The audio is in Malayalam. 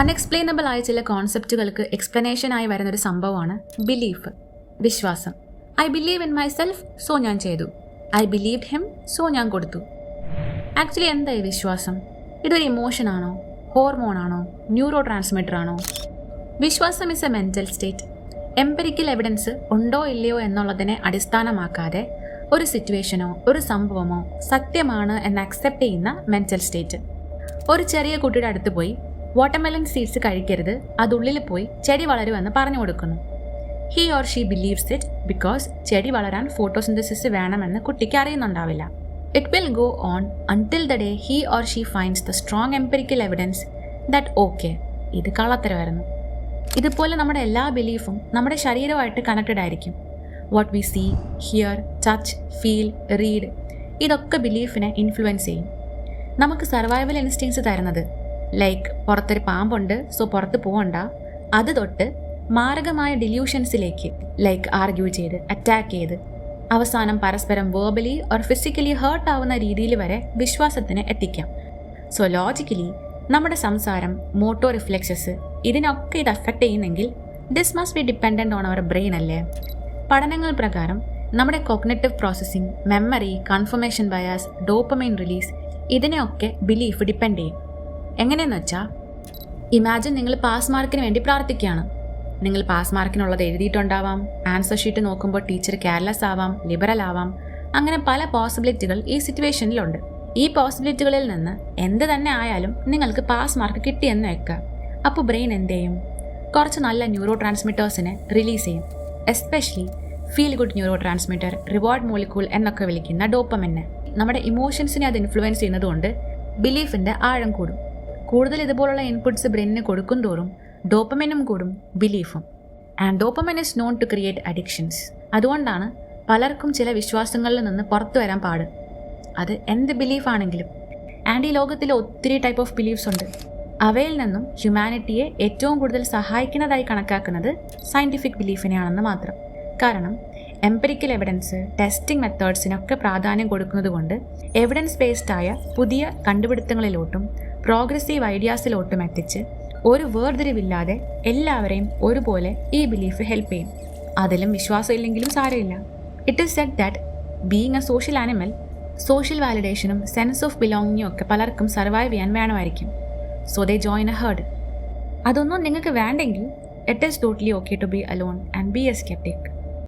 അൺഎക്സ്പ്ലെയിനബിൾ ആയ ചില കോൺസെപ്റ്റുകൾക്ക് എക്സ്പ്ലനേഷനായി വരുന്നൊരു സംഭവമാണ് ബിലീഫ്, വിശ്വാസം. I believe in myself, so ഞാൻ ചെയ്തു. ഐ ബിലീവ്ഡ് ഹിം, സോ ഞാൻ കൊടുത്തു. ആക്ച്വലി എന്തായി വിശ്വാസം? ഇതൊരു ഇമോഷനാണോ, ഹോർമോണാണോ, ന്യൂറോ ട്രാൻസ്മിറ്റർ ആണോ? വിശ്വാസം is A mental state. Empirical evidence ഉണ്ടോ ഇല്ലയോ എന്നുള്ളതിനെ അടിസ്ഥാനമാക്കാതെ ഒരു സിറ്റുവേഷനോ ഒരു സംഭവമോ സത്യമാണ് എന്ന് അക്സെപ്റ്റ് ചെയ്യുന്ന മെൻ്റൽ സ്റ്റേറ്റ്. ഒരു ചെറിയ കുട്ടിയുടെ അടുത്ത് പോയി വാട്ടർമെലൺ സീഡ്സ് കഴിക്കരുത്, അതുള്ളിൽ പോയി ചെടി വളരുമെന്ന് പറഞ്ഞു കൊടുക്കുന്നു. He or she believes it because ചെടി വളരാൻ ഫോട്ടോസിന്തസിസ് വേണമെന്ന് കുട്ടിക്ക് അറിയുന്നുണ്ടാവില്ല. It will go on until the day he or she finds the strong empirical evidence that okay, ഇത് കള്ളത്തരമായിരുന്നു. ഇതുപോലെ നമ്മുടെ എല്ലാ ബിലീഫും നമ്മുടെ ശരീരമായിട്ട് കണക്റ്റഡ് ആയിരിക്കും. What we see, hear, touch, feel, read, ഇതൊക്കെ ബിലീഫിനെ ഇൻഫ്ലുവൻസ് ചെയ്യും. നമുക്ക് സർവൈവൽ ഇൻസ്റ്റിങ്സ് തരുന്നത് ലൈക്ക് പുറത്തൊരു പാമ്പുണ്ട് സോ പുറത്ത് പോകണ്ട, അത് തൊട്ട് മാരകമായ ഡില്യൂഷൻസിലേക്ക് ലൈക്ക് ആർഗ്യൂ ചെയ്ത് അറ്റാക്ക് ചെയ്ത് അവസാനം പരസ്പരം വേർബലി ഓർ ഫിസിക്കലി ഹേർട്ട് ആവുന്ന രീതിയിൽ വരെ വിശ്വാസത്തിന് എത്തിക്കാം. സോ ലോജിക്കലി നമ്മുടെ സംസാരം, മോട്ടോ റിഫ്ലെക്സസ്, ഇതിനൊക്കെ ഇത് അഫക്റ്റ് ചെയ്യുന്നെങ്കിൽ this must be dependent on our brain അല്ലേ? പഠനങ്ങൾ പ്രകാരം നമ്മുടെ cognitive processing, memory, confirmation bias, dopamine release, ഇതിനെയൊക്കെ ബിലീഫ് ഡിപ്പെൻഡ് ചെയ്യും. എങ്ങനെയെന്ന് വെച്ചാൽ, ഇമാജിൻ നിങ്ങൾ പാസ് മാർക്കിന് വേണ്ടി പ്രാർത്ഥിക്കുകയാണ്. നിങ്ങൾ പാസ് മാർക്കിനുള്ളത് എഴുതിയിട്ടുണ്ടാവാം, ആൻസർ ഷീറ്റ് നോക്കുമ്പോൾ ടീച്ചർ കെയർലെസ് ആവാം, ലിബറൽ ആവാം, അങ്ങനെ പല പോസിബിലിറ്റികൾ ഈ സിറ്റുവേഷനിലുണ്ട്. ഈ പോസിബിലിറ്റികളിൽ നിന്ന് എന്ത് തന്നെ ആയാലും നിങ്ങൾക്ക് പാസ് മാർക്ക് കിട്ടിയെന്ന് വെക്കുക. അപ്പോൾ ബ്രെയിൻ എന്ത് ചെയ്യും? കുറച്ച് നല്ല ന്യൂറോ ട്രാൻസ്മിറ്റേഴ്സിനെ റിലീസ് ചെയ്യും. Especially feel good neuro transmitter, reward molecule എന്നൊക്കെ വിളിക്കുന്ന ഡോപ്പമിനെ. നമ്മുടെ ഇമോഷൻസിനെ അത് ഇൻഫ്ലുവൻസ് ചെയ്യുന്നതുകൊണ്ട് ബിലീഫിൻ്റെ ആഴം കൂടും. കൂടുതൽ ഇതുപോലുള്ള ഇൻപുട്സ് ബ്രെയിനിന് കൊടുക്കും തോറും ഡോപ്പമിനും കൂടും, ബിലീഫും. And dopamine is known to create addictions. അതുകൊണ്ടാണ് പലർക്കും ചില വിശ്വാസങ്ങളിൽ നിന്ന് പുറത്തു വരാൻ പാട്. അത് എന്ത് ബിലീഫാണെങ്കിലും. ആൻഡ് ഈ ലോകത്തിൽ ഒത്തിരി ടൈപ്പ് ഓഫ് ബിലീഫ്സ് ഉണ്ട്. അവയിൽ നിന്നും ഹ്യൂമാനിറ്റിയെ ഏറ്റവും കൂടുതൽ സഹായിക്കുന്നതായി കണക്കാക്കുന്നത് സയൻറ്റിഫിക് ബിലീഫിനെയാണെന്ന് മാത്രം. കാരണം എംപിരിക്കൽ എവിഡൻസ്, ടെസ്റ്റിംഗ് മെത്തേഡ്സിനൊക്കെ പ്രാധാന്യം കൊടുക്കുന്നത് കൊണ്ട് എവിഡൻസ് ബേസ്ഡ് ആയ പുതിയ കണ്ടുപിടുത്തങ്ങളിലോട്ടും പ്രോഗ്രസീവ് ഐഡിയാസിലോട്ടും എത്തിച്ച് ഒരു വേർതിരിവില്ലാതെ എല്ലാവരെയും ഒരുപോലെ ഈ ബിലീഫ് ഹെൽപ്പ് ചെയ്യും. അതിലും വിശ്വാസം ഇല്ലെങ്കിലും സാരമില്ല. It is said that being a social animal, social വാലിഡേഷനും സെൻസ് ഓഫ് ബിലോങ്ങിങ്ങും ഒക്കെ പലർക്കും സർവൈവ് ചെയ്യാൻ വേണമായിരിക്കും. So they join a herd. അതൊന്നും നിങ്ങൾക്ക് വേണ്ടെങ്കിൽ it is totally okay to be alone and be a sceptic.